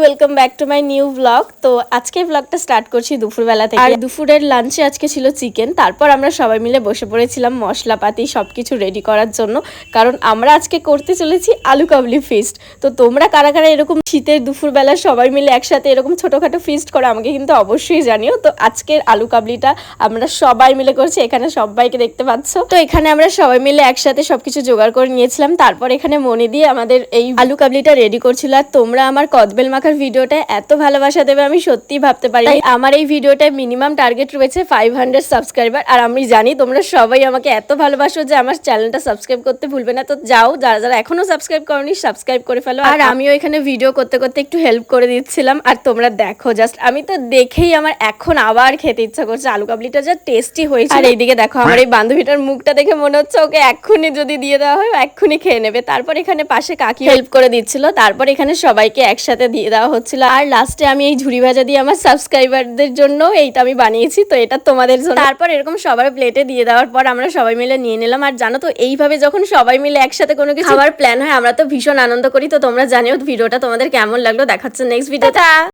Welcome back to my new blog. তো আজকে ব্লগটা স্টার্ট করছি দুপুরবেলা থেকে। আর দুপুরের লাঞ্চে আজকে ছিল চিকেন। তারপর আমরা সবাই মিলে বসে পড়েছিলাম মশলাপাতি সবকিছু রেডি করার জন্য, কারণ আমরা আজকে করতে চলেছি আলু কাবলি ফিস্ট। তো তোমরা কারা কারা এরকম শীতের দুপুরবেলা সবাই মিলে একসাথে এরকম ছোটখাটো ফিস্ট করো আমাকে কিন্তু অবশ্যই জানিও। তো আজকের আলু কাবলিটা আমরা সবাই মিলে করছি, এখানে সবাইকে দেখতে পাচ্ছ। তো এখানে আমরা সবাই মিলে একসাথে সবকিছু জোগাড় করে নিয়েছিলাম। তারপর এখানে মনে দিয়ে আমাদের এই আলু কাবলিটা রেডি করছিল। আর তোমরা আমার কদবেল মাখার ভিডিওটা এত ভালোবাসা দেবে আমি সত্যি ভাবতে পারি। আমার এই ভিডিওটায় মিনিমাম টার্গেট রয়েছে 500 সাবস্ক্রাইবার। আর আমি জানি তোমরা সবাই আমাকে এত ভালোবাসো যে আমার চ্যানেলটা সাবস্ক্রাইব করতে ভুলবে না। তো যাও, যারা যারা এখনো সাবস্ক্রাইব করনি সাবস্ক্রাইব করে ফেলো। আর আমিও এখানে ভিডিও করতে করতে একটু হেল্প করে দিচ্ছিলাম। আর তোমরা দেখো, জাস্ট আমি তো দেখেই আমার এখন আবার খেতে ইচ্ছা করছে। আলু কাবলিটা যা টেস্টি হয়েছে। আর এইদিকে দেখো আমার এই বান্ধবীটার মুখটা দেখে মনে হচ্ছে ওকে এক্ষুনি যদি দিয়ে দেওয়া হয় এক্ষুনি খেয়ে নেবে। তারপর এখানে পাশে কাকি হেল্প করে দিচ্ছিল। তারপর এখানে সবাইকে একসাথে দিয়ে দেওয়া হচ্ছিল। আর লাস্টে আমি এই ঝুড়ি ভাজা দিয়ে আমার সাবস্ক্রাইবারদের জন্য এইটা আমি বানিয়েছি, তো এটা তোমাদের জন্য। তারপর এরকম সবার প্লেটে দিয়ে দেওয়ার পর আমরা সবাই মিলে নিয়ে নিলাম। আর জানো তো এইভাবে যখন সবাই মিলে একসাথে কোনো কিছু খাবার প্ল্যান হয় আমরা তো ভীষণ আনন্দ করি। তো তোমরা জানিও ভিডিওটা তোমাদের কেমন লাগলো। দেখাচ্ছে নেক্সট ভিডিওটা।